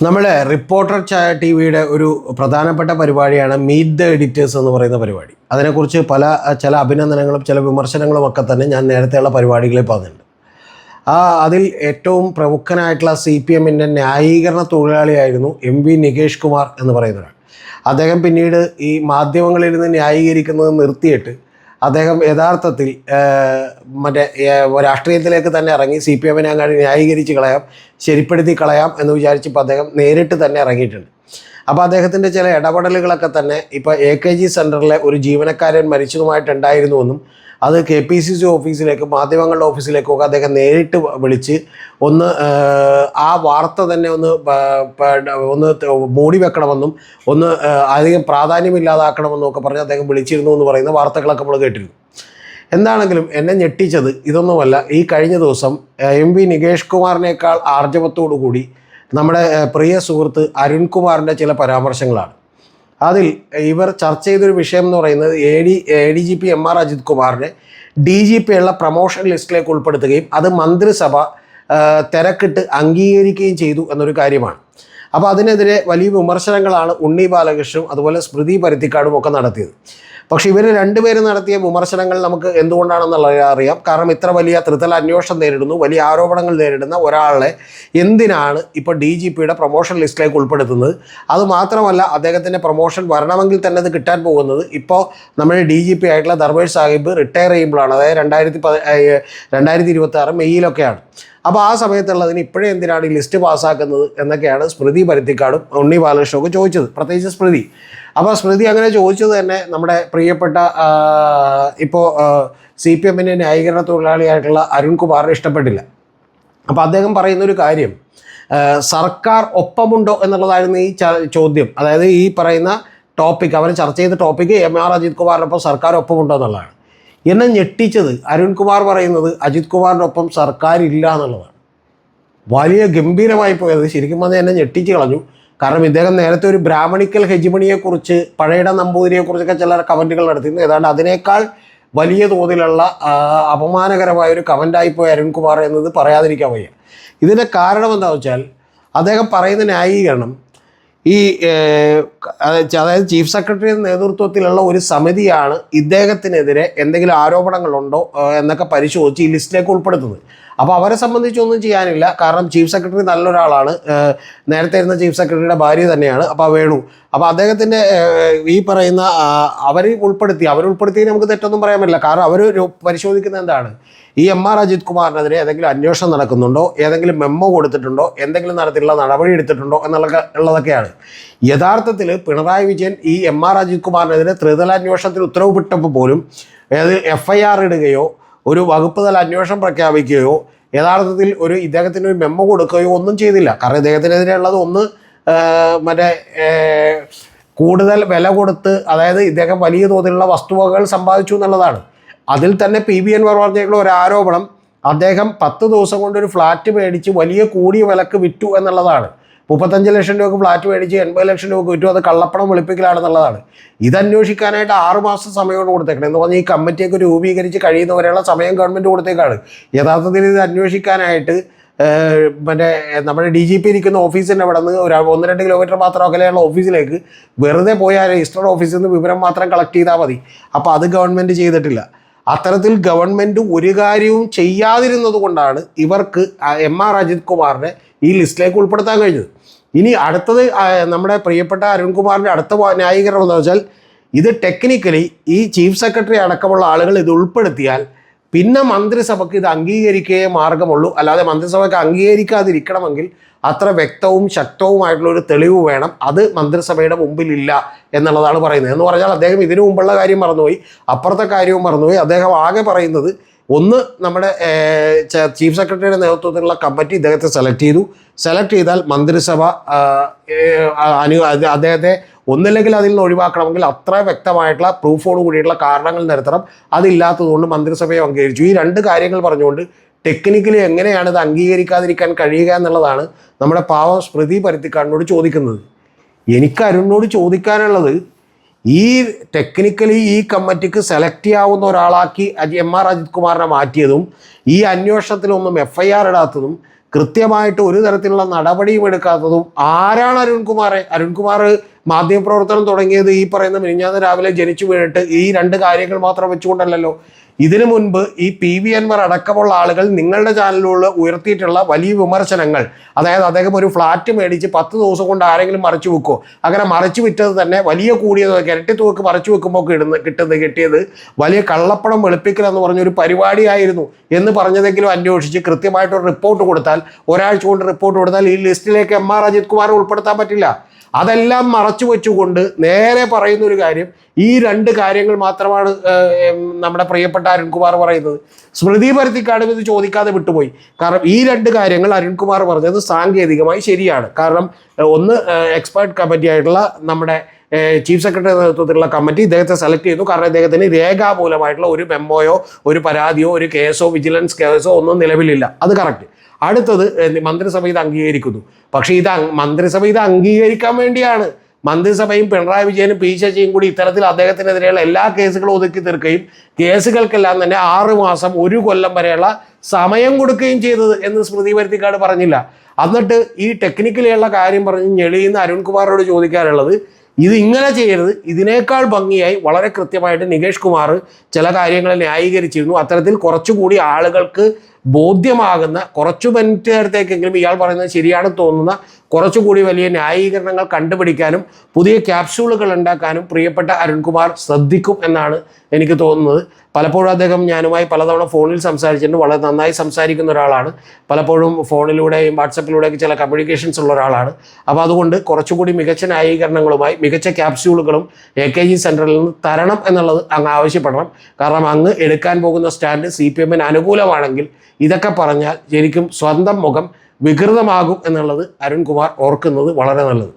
നമ്മുടെ reporter T വിയുടെ ഒരു പ്രധാനപ്പെട്ട പരിപാടിയാണ് മീറ്റ് ദ എഡിറ്റേഴ്സ് എന്ന് പറയുന്ന പരിപാടി. അതിനെക്കുറിച്ച് ചില അഭിനന്ദനങ്ങളും ചില വിമർശനങ്ങളും ഒക്കെ തന്നെ ഞാൻ നേരത്തെയുള്ള പരിപാടികളിൽ പറഞ്ഞിട്ടുണ്ട്. അതിൽ ഏറ്റവും പ്രമുഖനായിട്ടുള്ള CPM-ൻ്റെ ന്യായീകരണ തൊഴിലാളിയായിരുന്നു MV നികേഷ് കുമാർ എന്ന് പറയുന്ന ഒരാൾ. അദ്ദേഹം പിന്നീട് ഈ മാധ്യമങ്ങളിൽ നിന്ന് ന്യായീകരിക്കുന്നത് നിർത്തിയിട്ട് അദ്ദേഹം യഥാർത്ഥത്തിൽ രാഷ്ട്രീയത്തിലേക്ക് തന്നെ ഇറങ്ങി CPM-നെ അങ്ങോട്ട് ന്യായീകരിച്ച് കളയാം, ശരിപ്പെടുത്തി കളയാം എന്ന് വിചാരിച്ചപ്പോൾ അദ്ദേഹം നേരിട്ട് തന്നെ ഇറങ്ങിയിട്ടുണ്ട്. അപ്പോൾ അദ്ദേഹത്തിൻ്റെ ചില ഇടപെടലുകളൊക്കെ തന്നെ ഇപ്പോൾ AKG സെൻറ്ററിലെ ഒരു ജീവനക്കാരൻ മരിച്ചതുമായിട്ടുണ്ടായിരുന്നുവെന്നും അത് KPCC ഓഫീസിലേക്ക്, മാധ്യമങ്ങളുടെ ഓഫീസിലേക്കൊക്കെ അദ്ദേഹം നേരിട്ട് വിളിച്ച് ആ വാർത്ത തന്നെ ഒന്ന് മൂടി വെക്കണമെന്നും അധികം പ്രാധാന്യമില്ലാതാക്കണമെന്നും ഒക്കെ പറഞ്ഞ് അദ്ദേഹം വിളിച്ചിരുന്നു എന്ന് പറയുന്ന വാർത്തകളൊക്കെ നമ്മൾ കേട്ടിരുന്നു. എന്താണെങ്കിലും എന്നെ ഞെട്ടിച്ചത് ഇതൊന്നുമല്ല. ഈ കഴിഞ്ഞ ദിവസം MV നികേഷ് കുമാറിനേക്കാൾ ആർജവത്തോടു കൂടി നമ്മുടെ പ്രിയ സുഹൃത്ത് അരുൺകുമാറിൻ്റെ ചില പരാമർശങ്ങളാണ്. അതിൽ ഇവർ ചർച്ച ചെയ്തൊരു വിഷയം എന്ന് പറയുന്നത് ADGP MR അജിത് കുമാറിനെ DGP ഉള്ള പ്രൊമോഷൻ ലിസ്റ്റിലേക്ക് ഉൾപ്പെടുത്തുകയും അത് മന്ത്രിസഭ തിരക്കിട്ട് അംഗീകരിക്കുകയും ചെയ്തു എന്നൊരു കാര്യമാണ്. അപ്പോൾ അതിനെതിരെ വലിയ വിമർശനങ്ങളാണ് ഉണ്ണി ബാലകൃഷ്ണനും അതുപോലെ സ്മൃതി പരുത്തിക്കാടും ഒക്കെ നടത്തിയത്. പക്ഷേ ഇവർ രണ്ടുപേരും നടത്തിയ വിമർശനങ്ങൾ നമുക്ക് എന്തുകൊണ്ടാണെന്നുള്ളത് അറിയാം. കാരണം ഇത്ര വലിയ ത്രിതല അന്വേഷണം നേരിടുന്നു, വലിയ ആരോപണങ്ങൾ നേരിടുന്ന ഒരാളെ എന്തിനാണ് ഇപ്പോൾ DGPയുടെ പ്രൊമോഷൻ ലിസ്റ്റിലേക്ക് ഉൾപ്പെടുത്തുന്നത്? അതുമാത്രമല്ല, അദ്ദേഹത്തിൻ്റെ പ്രൊമോഷൻ വരണമെങ്കിൽ തന്നെ അത് കിട്ടാൻ പോകുന്നത് ഇപ്പോൾ നമ്മുടെ DGP ആയിട്ടുള്ള ദർവേഷ് സാഹിബ് റിട്ടയർ ചെയ്യുമ്പോഴാണ്. അതായത് 2026 മെയ്യിലൊക്കെയാണ്. അപ്പോൾ ആ സമയത്തുള്ളതിന് ഇപ്പോഴേ എന്തിനാണ് ഈ ലിസ്റ്റ് പാസ്സാക്കുന്നത് എന്നൊക്കെയാണ് സ്മൃതി പരുത്തിക്കാടും ഉണ്ണി ബാലകൃഷ്ണനൊക്കെ ചോദിച്ചത്, പ്രത്യേകിച്ച് സ്മൃതി. അപ്പോൾ സ്മൃതി അങ്ങനെ ചോദിച്ചത് തന്നെ നമ്മുടെ പ്രിയപ്പെട്ട ഇപ്പോൾ CPM-ൻ്റെ ന്യായീകരണ തൊഴിലാളിയായിട്ടുള്ള അരുൺകുമാറിന് ഇഷ്ടപ്പെട്ടില്ല. അപ്പോൾ അദ്ദേഹം പറയുന്നൊരു കാര്യം, സർക്കാർ ഒപ്പമുണ്ടോ എന്നുള്ളതായിരുന്നു ഈ ചോദ്യം. അതായത് ഈ പറയുന്ന ടോപ്പിക്, അവർ ചർച്ച ചെയ്ത ടോപ്പിക്ക് MR അജിത് കുമാറിനൊപ്പം സർക്കാർ ഒപ്പമുണ്ടോ എന്നുള്ളതാണ്. എന്നെ ഞെട്ടിച്ചത് അരുൺകുമാർ പറയുന്നത് അജിത് കുമാറിനൊപ്പം സർക്കാർ ഇല്ല എന്നുള്ളതാണ്. വലിയ ഗംഭീരമായി പോയത് ശരിക്കും പറഞ്ഞാൽ എന്നെ ഞെട്ടിച്ച് കളഞ്ഞു. കാരണം ഇദ്ദേഹം നേരത്തെ ഒരു ബ്രാഹ്മണിക്കൽ ഹെജിമണിയെക്കുറിച്ച്, പഴയിട നമ്പൂതിരിയെക്കുറിച്ചൊക്കെ ചില കമൻറ്റുകൾ നടത്തിയിരുന്നു. ഏതാണ്ട് അതിനേക്കാൾ വലിയ തോതിലുള്ള അപമാനകരമായൊരു കമൻ്റായിപ്പോയി അരുൺകുമാർ എന്നത് പറയാതിരിക്കാൻ വയ്യ. ഇതിൻ്റെ കാരണം എന്താണെന്ന് വെച്ചാൽ അദ്ദേഹം പറയുന്ന ന്യായീകരണം അതായത് ചീഫ് സെക്രട്ടറിയുടെ നേതൃത്വത്തിലുള്ള ഒരു സമിതിയാണ് ഇദ്ദേഹത്തിനെതിരെ എന്തെങ്കിലും ആരോപണങ്ങളുണ്ടോ എന്നൊക്കെ പരിശോധിച്ച് ഈ ലിസ്റ്റിലേക്ക് ഉൾപ്പെടുത്തുന്നത്. അപ്പോൾ അവരെ സംബന്ധിച്ചൊന്നും ചെയ്യാനില്ല. കാരണം ചീഫ് സെക്രട്ടറി നല്ലൊരാളാണ്, നേരത്തെ ഇരുന്ന ചീഫ് സെക്രട്ടറിയുടെ ഭാര്യ തന്നെയാണ്. അപ്പോൾ വേണു, അപ്പോൾ അദ്ദേഹത്തിൻ്റെ ഈ പറയുന്ന അവരുൾപ്പെടുത്തിയതിന് നമുക്ക് തെറ്റൊന്നും പറയാൻ പറ്റില്ല. കാരണം അവർ പരിശോധിക്കുന്നത് എന്താണ്, ഈ MR അജിത് കുമാറിനെതിരെ ഏതെങ്കിലും അന്വേഷണം നടക്കുന്നുണ്ടോ, ഏതെങ്കിലും മെമ്മോ കൊടുത്തിട്ടുണ്ടോ, എന്തെങ്കിലും തരത്തിലുള്ള നടപടി എടുത്തിട്ടുണ്ടോ ഉള്ളതൊക്കെയാണ്. യഥാർത്ഥത്തിൽ പിണറായി വിജയൻ ഈ MR അജിത് കുമാറിനെതിരെ ത്രിതല അന്വേഷണത്തിന് ഉത്തരവ് വിട്ടപ്പോൾ പോലും FIR ഇടുകയോ ഒരു വകുപ്പ് തല അന്വേഷണം പ്രഖ്യാപിക്കുകയോ യഥാർത്ഥത്തിൽ ഇദ്ദേഹത്തിന് ഒരു മെമ്മോ കൊടുക്കുകയോ ഒന്നും ചെയ്തില്ല. കാരണം ഇദ്ദേഹത്തിനെതിരെ ഉള്ളത് കൂടുതൽ വില കൊടുത്ത്, അതായത് ഇദ്ദേഹം വലിയ തോതിലുള്ള വസ്തുവകകൾ സമ്പാദിച്ചു എന്നുള്ളതാണ്. അതിൽ തന്നെ PBN പറഞ്ഞിട്ടുള്ള ഒരു ആരോപണം, അദ്ദേഹം 10 ദിവസം കൊണ്ട് ഒരു ഫ്ലാറ്റ് മേടിച്ച് വലിയ കൂടിയ വിലക്ക് വിറ്റു എന്നുള്ളതാണ്. 35 ലക്ഷം രൂപക്ക് ഫ്ലാറ്റ് മേടിച്ച് 80 ലക്ഷം രൂപക്ക് വിറ്റു, അത് കള്ളപ്പണം വെളുപ്പിക്കലാണെന്നുള്ളതാണ്. ഇതന്വേഷിക്കാനായിട്ട് 6 മാസം സമയമാണ് കൊടുത്തേക്കണം. എന്ന് പറഞ്ഞാൽ ഈ കമ്മിറ്റിയൊക്കെ രൂപീകരിച്ച് കഴിയുന്നവരെയുള്ള സമയം ഗവൺമെൻറ് കൊടുത്തേക്കാണ്. യഥാർത്ഥത്തിൽ ഇത് അന്വേഷിക്കാനായിട്ട് നമ്മുടെ DGP ഇരിക്കുന്ന ഓഫീസിൻ്റെ അവിടെ നിന്ന് ഒരു 1-2 കിലോമീറ്റർ മാത്രം അകലെയുള്ള ഓഫീസിലേക്ക് വെറുതെ പോയാൽ രജിസ്റ്റർഡ് ഓഫീസിൽ നിന്ന് വിവരം മാത്രം കളക്ട് ചെയ്താൽ മതി. അപ്പോൾ അത് ഗവൺമെൻറ് ചെയ്തിട്ടില്ല. അത്തരത്തിൽ ഗവൺമെൻറ് ഒരു കാര്യവും ചെയ്യാതിരുന്നത് കൊണ്ടാണ് ഇവർക്ക് MR അജിത് കുമാറിനെ ഈ ലിസ്റ്റിലേക്ക് ഉൾപ്പെടുത്താൻ കഴിഞ്ഞത്. ഇനി അടുത്തത് നമ്മുടെ പ്രിയപ്പെട്ട അരുൺകുമാറിൻ്റെ അടുത്ത ന്യായീകരണം എന്താണെന്ന് വെച്ചാൽ, ഇത് ടെക്നിക്കലി ഈ ചീഫ് സെക്രട്ടറി അടക്കമുള്ള ആളുകൾ ഇത് ഉൾപ്പെടുത്തിയാൽ പിന്നെ മന്ത്രിസഭയ്ക്ക് ഇത് അംഗീകരിക്കുകയേ മാർഗമുള്ളൂ. അല്ലാതെ മന്ത്രിസഭയ്ക്ക് അംഗീകരിക്കാതിരിക്കണമെങ്കിൽ അത്ര വ്യക്തവും ശക്തവുമായിട്ടുള്ളൊരു തെളിവ് വേണം. അത് മന്ത്രിസഭയുടെ മുമ്പിലില്ല എന്നുള്ളതാണ് പറയുന്നത്. എന്ന് പറഞ്ഞാൽ അദ്ദേഹം ഇതിനു മുമ്പുള്ള കാര്യം മറന്നുപോയി, അപ്പുറത്തെ കാര്യവും മറന്നുപോയി. അദ്ദേഹം ആകെ പറയുന്നത്, ഒന്ന്, നമ്മുടെ ചീഫ് സെക്രട്ടറിയുടെ നേതൃത്വത്തിലുള്ള കമ്മിറ്റി ഇദ്ദേഹത്തെ സെലക്ട് ചെയ്താൽ മന്ത്രിസഭ അദ്ദേഹത്തെ ഒന്നില്ലെങ്കിൽ അതിൽ നിന്ന് ഒഴിവാക്കണമെങ്കിൽ അത്ര വ്യക്തമായിട്ടുള്ള പ്രൂഫോട് കൂടിയിട്ടുള്ള കാരണങ്ങൾ നിരത്തണം. അതില്ലാത്തതുകൊണ്ട് മന്ത്രിസഭയെ അംഗീകരിച്ചു. ഈ 2 കാര്യങ്ങൾ പറഞ്ഞുകൊണ്ട് ടെക്നിക്കലി എങ്ങനെയാണ് ഇത് അംഗീകരിക്കാതിരിക്കാൻ കഴിയുക എന്നുള്ളതാണ് നമ്മുടെ പാവം സ്മൃതി പരുത്തിക്കാടിനോട് ചോദിക്കുന്നത്. എനിക്ക് അരുണിനോട് ചോദിക്കാനുള്ളത്, ഈ ടെക്നിക്കലി ഈ കമ്മിറ്റിക്ക് സെലക്ട് ചെയ്യാവുന്ന ഒരാളാക്കി MR അജിത് കുമാറിനെ മാറ്റിയതും ഈ അന്വേഷണത്തിലൊന്നും FIR ഇടാത്തതും കൃത്യമായിട്ട് ഒരു തരത്തിലുള്ള നടപടിയും എടുക്കാത്തതും ആരാണ് അരുൺകുമാർ മാധ്യമപ്രവർത്തനം തുടങ്ങിയത് ഈ പറയുന്ന മിനിഞ്ഞാന്ന് രാവിലെ ജനിച്ചു വീണിട്ട് ഈ രണ്ട് കാര്യങ്ങൾ മാത്രം വെച്ചുകൊണ്ടല്ലല്ലോ. ഇതിനു മുൻപ് ഈ PV അൻവർ അടക്കമുള്ള ആളുകൾ നിങ്ങളുടെ ചാനലിലുള്ള ഉയർത്തിയിട്ടുള്ള വലിയ വിമർശനങ്ങൾ, അതായത് അദ്ദേഹം ഒരു ഫ്ലാറ്റ് മേടിച്ച് 10 ദിവസം കൊണ്ട് ആരെങ്കിലും മറച്ചു വെക്കുമോ, അങ്ങനെ മറച്ചു വിറ്റത് തന്നെ വലിയ കൂടിയത് ഇരട്ടി തുകക്ക് മറച്ചു വെക്കുമ്പോൾ കിട്ടിയത് വലിയ കള്ളപ്പണം വെളുപ്പിക്കൽ എന്ന് പറഞ്ഞൊരു പരിപാടിയായിരുന്നു എന്ന് പറഞ്ഞതെങ്കിലും അന്വേഷിച്ച് കൃത്യമായിട്ടൊരു റിപ്പോർട്ട് കൊടുത്താൽ, ഒരാഴ്ച കൊണ്ട് റിപ്പോർട്ട് കൊടുത്താൽ ഈ ലിസ്റ്റിലേക്ക് MR അജിത് കുമാർ ഉൾപ്പെടുത്താൻ പറ്റില്ല. അതെല്ലാം മറച്ചു വെച്ചുകൊണ്ട് നേരെ പറയുന്ന ഒരു കാര്യം, ഈ രണ്ട് കാര്യങ്ങൾ മാത്രമാണ് നമ്മുടെ പ്രിയപ്പെട്ട അരുൺകുമാർ പറയുന്നത്. സ്മൃതി പരുത്തിക്കാടും ഇത് ചോദിക്കാതെ വിട്ടുപോയി. കാരണം ഈ രണ്ട് കാര്യങ്ങൾ അരുൺകുമാർ പറഞ്ഞത് സാങ്കേതികമായി ശരിയാണ്. കാരണം ഒന്ന്, എക്സ്പേർട്ട് കമ്മിറ്റി ആയിട്ടുള്ള നമ്മുടെ ചീഫ് സെക്രട്ടറി നേതൃത്വത്തിലുള്ള കമ്മിറ്റി ഇദ്ദേഹത്തെ സെലക്ട് ചെയ്തു. കാരണം ഇദ്ദേഹത്തിന് രേഖാമൂലമായിട്ടുള്ള ഒരു മെമ്മോയോ ഒരു പരാതിയോ ഒരു കേസോ വിജിലൻസ് കേസോ ഒന്നും നിലവിലില്ല. അത് കറക്റ്റ്. അടുത്തത്, മന്ത്രിസഭ ഇത് അംഗീകരിക്കുന്നു. പക്ഷേ മന്ത്രിസഭ ഇത് അംഗീകരിക്കാൻ വേണ്ടിയാണ് മന്ത്രിസഭയും പിണറായി വിജയനും P ശശിയും കൂടി ഇത്തരത്തിൽ അദ്ദേഹത്തിനെതിരെയുള്ള എല്ലാ കേസുകളും ഒതുക്കി തീർക്കുകയും കേസുകൾക്കെല്ലാം തന്നെ 6 മാസം 1 കൊല്ലം വരെയുള്ള സമയം കൊടുക്കുകയും ചെയ്തത് എന്ന് സ്മൃതി പരുത്തിക്കാട് പറഞ്ഞില്ല. എന്നിട്ട് ഈ ടെക്നിക്കലിയുള്ള കാര്യം പറഞ്ഞ് ഞെളിയുന്ന അരുൺകുമാറോട് ചോദിക്കാനുള്ളത്, ഇത് ഇങ്ങനെ ചെയ്യരുത്, ഇതിനേക്കാൾ ഭംഗിയായി വളരെ കൃത്യമായിട്ട് നികേഷ് കുമാർ ചില കാര്യങ്ങൾ ന്യായീകരിച്ചിരുന്നു. അത്തരത്തിൽ കുറച്ചുകൂടി ആളുകൾക്ക് ബോധ്യമാകുന്ന, കുറച്ചു മിനിറ്റ് നേരത്തേക്കെങ്കിലും ഇയാൾ പറയുന്നത് ശരിയാണെന്ന് തോന്നുന്ന കുറച്ചുകൂടി വലിയ ന്യായീകരണങ്ങൾ കണ്ടുപിടിക്കാനും പുതിയ ക്യാപ്സ്യൂളുകൾ ഉണ്ടാക്കാനും പ്രിയപ്പെട്ട അരുൺകുമാർ ശ്രദ്ധിക്കും എന്നാണ് എനിക്ക് തോന്നുന്നത്. പലപ്പോഴും അദ്ദേഹം ഞാനുമായി പലതവണ ഫോണിൽ സംസാരിച്ചിട്ടുണ്ട്. വളരെ നന്നായി സംസാരിക്കുന്ന ഒരാളാണ്. പലപ്പോഴും ഫോണിലൂടെയും വാട്സപ്പിലൂടെയൊക്കെ ചില കമ്മ്യൂണിക്കേഷൻസ് ഉള്ള ഒരാളാണ്. അപ്പോൾ അതുകൊണ്ട് കുറച്ചുകൂടി മികച്ച ന്യായീകരണങ്ങളുമായി മികച്ച ക്യാപ്സ്യൂളുകളും AKG സെൻറ്ററിൽ നിന്ന് തരണം എന്നുള്ളത് അങ്ങ് ആവശ്യപ്പെടണം. കാരണം അങ്ങ് എടുക്കാൻ പോകുന്ന സ്റ്റാൻഡ് CPM-ന് അനുകൂലമാണെങ്കിൽ ഇതൊക്കെ പറഞ്ഞാൽ ശരിക്കും സ്വന്തം മുഖം വികൃതമാകും എന്നുള്ളത് അരുൺകുമാർ ഓർക്കുന്നത് വളരെ നല്ലത്.